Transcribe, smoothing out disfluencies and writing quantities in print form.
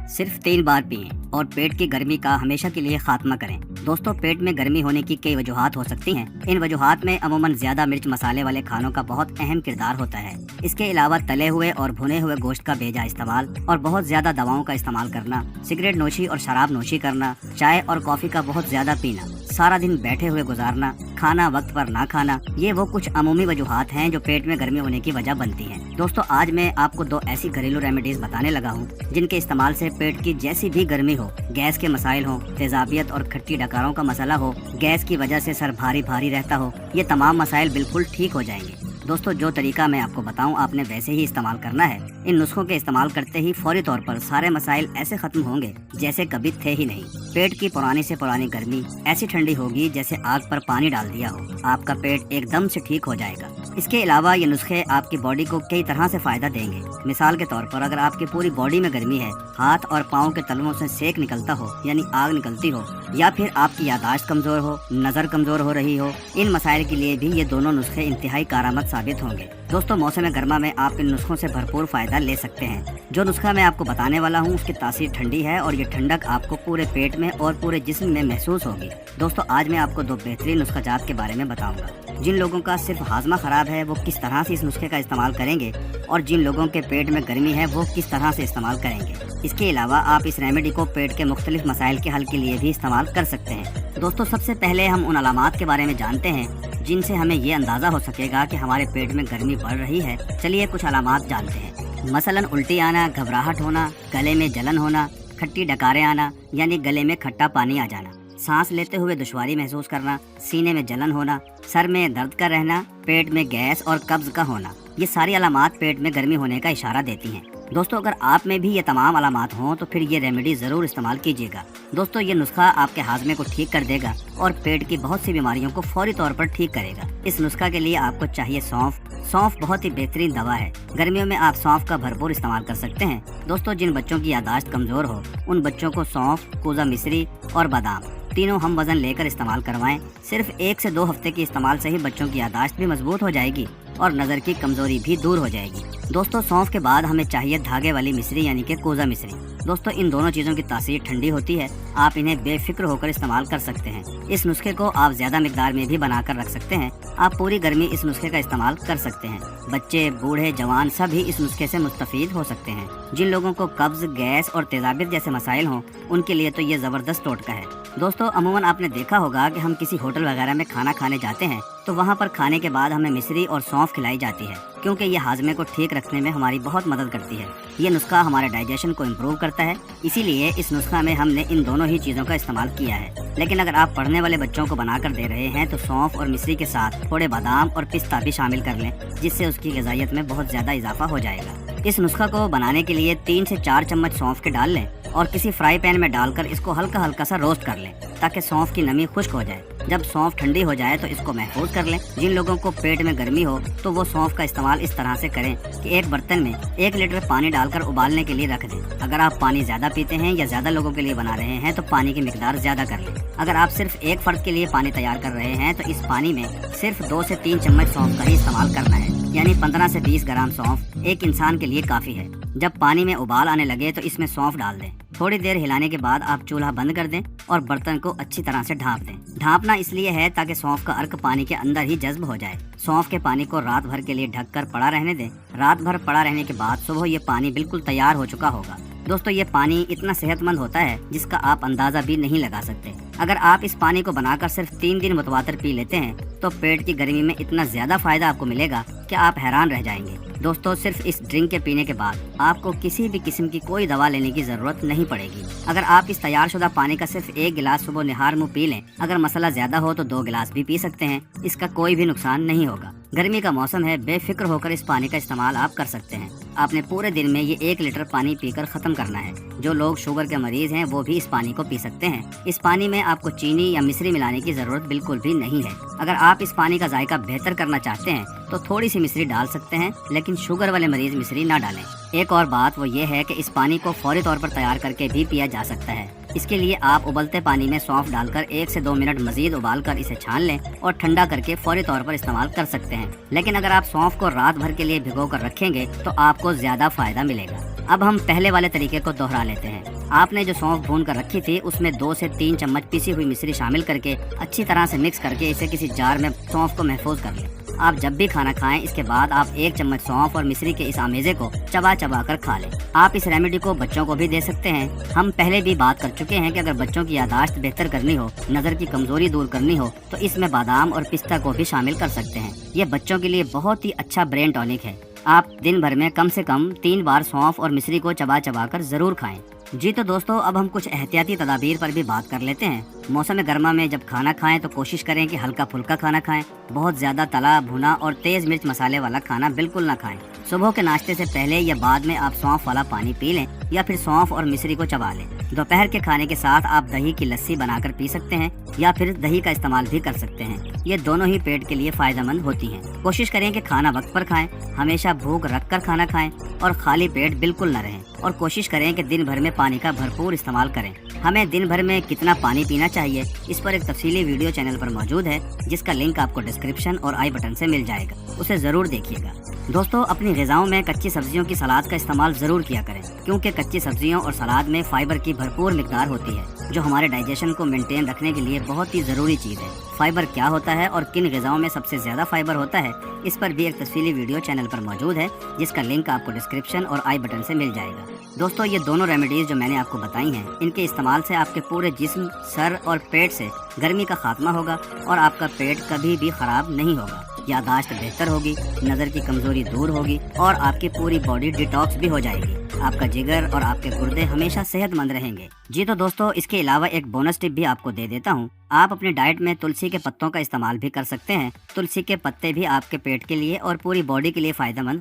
सिर्फ 3 बार पिएं और पेट की गर्मी का हमेशा के लिए खात्मा करें। दोस्तों, पेट में गर्मी होने की कई वजूहात हो सकती हैं। इन वजूहात में अमूमन ज्यादा मिर्च मसाले वाले खानों का बहुत अहम किरदार होता है। इसके अलावा तले हुए और भुने हुए गोश्त का बेजा इस्तेमाल और बहुत ज्यादा दवाओं का इस्तेमाल करना, सिगरेट नोशी और शराब नोशी करना, चाय और कॉफी का बहुत ज्यादा पीना, सारा दिन बैठे हुए गुजारना, खाना वक्त पर ना खाना, ये वो कुछ अमूमी वजूहात हैं जो पेट में गर्मी होने की वजह बनती हैं। दोस्तों, आज मैं आपको 2 ऐसी घरेलू रेमेडीज बताने लगा हूँ जिनके इस्तेमाल से पेट की जैसी भी गर्मी हो, गैस के मसाइल हो, तेजाबियत और खट्टी डकारों का मसला हो, गैस की वजह से सर भारी भारी रहता हो, ये तमाम मसाइल बिल्कुल ठीक हो जाएंगे। दोस्तों, जो तरीका मैं आपको बताऊं आपने वैसे ही इस्तेमाल करना है। इन नुस्खों के इस्तेमाल करते ही फौरी तौर पर सारे मसाइल ऐसे खत्म होंगे जैसे कभी थे ही नहीं। पेट की पुरानी से पुरानी गर्मी ऐसी ठंडी होगी जैसे आग पर पानी डाल दिया हो। आपका पेट एकदम से ठीक हो जाएगा। इसके अलावा ये नुस्खे आपकी बॉडी को कई तरह से फायदा देंगे। मिसाल के तौर पर अगर आपकी पूरी बॉडी में गर्मी है, हाथ और पाँव के तलवों से सेक निकलता हो यानी आग निकलती हो, या फिर आपकी यादाश्त कमजोर हो, नजर कमजोर हो रही हो, इन मसाइल के लिए भी ये दोनों नुस्खे इंतहाई कारआमद साबित होंगे। दोस्तों, मौसम गर्मा में आप इन नुस्खों से भरपूर फायदा ले सकते हैं। जो नुस्खा मैं आपको बताने वाला हूँ उसकी तासीर ठंडी है और ये ठंडक आपको पूरे पेट में और पूरे जिस्म में महसूस होगी। दोस्तों, आज मैं आपको 2 बेहतरीन नुस्खा जात के बारे में बताऊंगा। जिन लोगों का सिर्फ हाजमा खराब है वो किस तरह से इस नुस्खे का इस्तेमाल करेंगे और जिन लोगों के पेट में गर्मी है वो किस तरह से इस्तेमाल करेंगे। इसके अलावा आप इस रेमेडी को पेट के मुख्तलिफ मसाइल के हल के लिए भी इस्तेमाल कर सकते हैं। दोस्तों, सबसे पहले हम उन अलामात के बारे में जानते हैं जिनसे हमें ये अंदाजा हो सकेगा कि हमारे पेट में गर्मी बढ़ रही है। चलिए कुछ अलामात जानते हैं। मसलन उल्टी आना, घबराहट होना, गले में जलन होना, खट्टी डकारें आना यानी गले में खट्टा पानी आ जाना, सांस लेते हुए दुश्वारी महसूस करना, सीने में जलन होना, सर में दर्द का रहना, पेट में गैस और कब्ज का होना, ये सारी अलामात पेट में गर्मी होने का इशारा देती हैं। दोस्तों, अगर आप में भी ये तमाम अलामात हों तो फिर ये रेमेडी ज़रूर इस्तेमाल कीजिएगा। दोस्तों, ये नुस्खा आपके हाजमे को ठीक कर देगा और पेट की बहुत सी बीमारियों को फौरी तौर पर ठीक करेगा। इस नुस्खा के लिए आपको चाहिए सौंफ। सौंफ बहुत ही बेहतरीन दवा है। गर्मियों में आप सौंफ का भरपूर इस्तेमाल कर सकते हैं। दोस्तों, जिन बच्चों की यादाश्त कमजोर हो उन बच्चों को सौंफ, कूजा मिश्री और बादाम तीनों हम वजन लेकर इस्तेमाल करवाएं। सिर्फ 1 से 2 हफ्ते के इस्तेमाल से ही बच्चों की यादाश्त भी मजबूत हो जाएगी और नज़र की कमजोरी भी दूर हो जाएगी। दोस्तों, सौंफ के बाद हमें चाहिए धागे वाली मिश्री यानी कि कोजा मिश्री। दोस्तों, इन दोनों चीज़ों की तासीर ठंडी होती है। आप इन्हें बेफिक्र होकर इस्तेमाल कर सकते हैं। इस नुस्खे को आप ज्यादा मिकदार में भी बनाकर रख सकते हैं। आप पूरी गर्मी इस नुस्खे का इस्तेमाल कर सकते हैं। बच्चे, बूढ़े, जवान सभी इस नुस्खे से मुस्तफीद हो सकते हैं। जिन लोगों को कब्ज, गैस और तेजाबियत जैसे मसाइल हों उनके लिए तो ये ज़बरदस्त टोटका है। दोस्तों, अमूमन आपने देखा होगा कि हम किसी होटल वगैरह में खाना खाने जाते हैं तो वहाँ पर खाने के बाद हमें मिश्री और सौंफ खिलाई जाती है क्योंकि ये हाजमे को ठीक रखने में हमारी बहुत मदद करती है। ये नुस्खा हमारे डाइजेशन को इम्प्रूव करता है, इसीलिए इस नुस्खा में हमने इन दोनों ही चीज़ों का इस्तेमाल किया है। लेकिन अगर आप पढ़ने वाले बच्चों को बनाकर दे रहे हैं तो सौंफ और मिश्री के साथ थोड़े बादाम और पिस्ता भी शामिल कर लें, जिससे उसकी ग़िज़ाइयत में बहुत ज़्यादा इजाफा हो जाएगा। इस नुस्खा को बनाने के लिए 3 से 4 चम्मच सौंफ के डाल लें और किसी फ्राई पैन में डालकर इसको हल्का हल्का सा रोस्ट कर लें ताकि सौंफ की नमी खुश्क हो जाए। जब सौंफ ठंडी हो जाए तो इसको महफूज कर लें। जिन लोगों को पेट में गर्मी हो तो वो सौंफ का इस्तेमाल इस तरह से करें कि एक बर्तन में 1 लीटर पानी डालकर उबालने के लिए रख दें। अगर आप पानी ज्यादा पीते हैं या ज्यादा लोगों के लिए बना रहे हैं तो पानी की मिकदार ज्यादा कर लें। अगर आप सिर्फ एक फर्द के लिए पानी तैयार कर रहे हैं तो इस पानी में सिर्फ 2 से 3 चम्मच सौंफ का ही इस्तेमाल करना है, यानी 15 से 20 ग्राम सौंफ एक इंसान के लिए काफी है। जब पानी में उबाल आने लगे तो इसमें सौंफ डाल दें। थोड़ी देर हिलाने के बाद आप चूल्हा बंद कर दें और बर्तन को अच्छी तरह से ढाँप दें। ढाँपना इसलिए है ताकि सौंफ का अर्क पानी के अंदर ही जज्ब हो जाए। सौंफ के पानी को रात भर के लिए ढककर पड़ा रहने दें। रात भर पड़ा रहने के बाद सुबह ये पानी बिल्कुल तैयार हो चुका होगा। दोस्तों, ये पानी इतना सेहतमंद होता है जिसका आप अंदाजा भी नहीं लगा सकते। अगर आप इस पानी को बनाकर सिर्फ 3 दिन मुतवातर पी लेते हैं तो पेट की गर्मी में इतना ज्यादा फायदा आपको मिलेगा कि आप हैरान रह जाएंगे। दोस्तों, सिर्फ इस ड्रिंक के पीने के बाद आपको किसी भी किस्म की कोई दवा लेने की जरूरत नहीं पड़ेगी। अगर आप इस तैयारशुदा पानी का सिर्फ 1 गिलास सुबह निहार मुँह पी लें, अगर मसला ज्यादा हो तो 2 गिलास भी पी सकते हैं। इसका कोई भी नुकसान नहीं होगा। गर्मी का मौसम है, बेफिक्र होकर इस पानी का इस्तेमाल आप कर सकते हैं। आपने पूरे दिन में ये 1 लीटर पानी पीकर खत्म करना है। जो लोग शुगर के मरीज हैं वो भी इस पानी को पी सकते हैं। इस पानी में आपको चीनी या मिश्री मिलाने की जरूरत बिल्कुल भी नहीं है। अगर आप इस पानी का जायका बेहतर करना चाहते हैं तो थोड़ी सी मिश्री डाल सकते हैं, लेकिन शुगर वाले मरीज मिश्री ना डालें। एक और बात वो ये है कि इस पानी को फौरी तौर पर तैयार करके भी पिया जा सकता है। اس کے لیے آپ ابلتے پانی میں سونف ڈال کر 1 سے 2 منٹ مزید ابال کر اسے چھان لیں اور ٹھنڈا کر کے فوری طور پر استعمال کر سکتے ہیں۔ لیکن اگر آپ سونف کو رات بھر کے لیے بھگو کر رکھیں گے تو آپ کو زیادہ فائدہ ملے گا۔ اب ہم پہلے والے طریقے کو دوہرا لیتے ہیں۔ آپ نے جو سونف بھون کر رکھی تھی اس میں 2 سے 3 چمچ پیسی ہوئی مصری شامل کر کے اچھی طرح سے مکس کر کے اسے کسی جار میں سونف کو محفوظ کر لیں۔ آپ جب بھی کھانا کھائیں اس کے بعد آپ 1 چمچ سونف اور مصری کے اس آمیزے کو چبا چبا کر کھا لیں۔ آپ اس ریمیڈی کو بچوں کو بھی دے سکتے ہیں۔ ہم پہلے بھی بات کر چکے ہیں کہ اگر بچوں کی یادداشت بہتر کرنی ہو، نظر کی کمزوری دور کرنی ہو تو اس میں بادام اور پستہ کو بھی شامل کر سکتے ہیں۔ یہ بچوں کے لیے بہت ہی اچھا برین ٹونک ہے۔ آپ دن بھر میں کم سے کم 3 بار سونف اور مصری کو چبا چبا کر ضرور کھائیں۔ جی تو دوستو، اب ہم کچھ احتیاطی تدابیر پر بھی بات کر لیتے ہیں۔ موسم گرما میں جب کھانا کھائیں تو کوشش کریں کہ ہلکا پھلکا کھانا کھائیں۔ بہت زیادہ تلا بھنا اور تیز مرچ مسالے والا کھانا بالکل نہ کھائیں۔ صبح کے ناشتے سے پہلے یا بعد میں آپ سونف والا پانی پی لیں یا پھر سونف اور مصری کو چبا لیں۔ دوپہر کے کھانے کے ساتھ آپ دہی کی لسی بنا کر پی سکتے ہیں یا پھر دہی کا استعمال بھی کر سکتے ہیں۔ یہ دونوں ہی پیٹ کے لیے فائدہ مند ہوتی ہیں۔ کوشش کریں کہ کھانا وقت پر کھائیں، ہمیشہ بھوک رکھ کر کھانا کھائیں اور خالی پیٹ بالکل نہ رہیں، اور کوشش کریں کہ دن بھر میں پانی کا بھرپور استعمال کریں۔ ہمیں دن بھر میں کتنا پانی پینا چاہیے اس پر ایک تفصیلی ویڈیو چینل پر موجود ہے، جس کا لنک آپ کو ڈسکرپشن اور آئی بٹن سے مل جائے گا، اسے ضرور دیکھیے گا۔ دوستو، اپنی غذاؤں میں کچی سبزیوں کی سلاد کا استعمال ضرور کیا کریں، کیونکہ کچی سبزیوں اور سلاد میں فائبر کی بھرپور مقدار ہوتی ہے، جو ہمارے ڈائجیشن کو مینٹین رکھنے کے لیے بہت ہی ضروری چیز ہے۔ فائبر کیا ہوتا ہے اور کن غذاؤں میں سب سے زیادہ فائبر ہوتا ہے، اس پر بھی ایک تفصیلی ویڈیو چینل پر موجود ہے، جس کا لنک آپ کو ڈسکرپشن اور آئی بٹن سے مل جائے گا۔ دوستو، یہ دونوں ریمیڈیز جو میں نے آپ کو بتائی ہیں، ان کے استعمال سے آپ کے پورے جسم، سر اور پیٹ سے گرمی کا خاتمہ ہوگا اور آپ کا پیٹ کبھی بھی خراب نہیں ہوگا۔ یادداشت بہتر ہوگی، نظر کی کمزوری دور ہوگی اور آپ کی پوری باڈی ڈیٹاکس بھی ہو جائے گی۔ آپ کا جگر اور آپ کے گردے ہمیشہ صحت مند رہیں گے۔ جی تو دوستو، اس کے علاوہ ایک بونس ٹپ بھی آپ کو دے دیتا ہوں۔ آپ اپنے ڈائٹ میں تلسی کے پتوں کا استعمال بھی کر سکتے ہیں۔ تلسی کے پتے بھی آپ کے پیٹ کے لیے اور پوری باڈی کے لیے فائدہ مند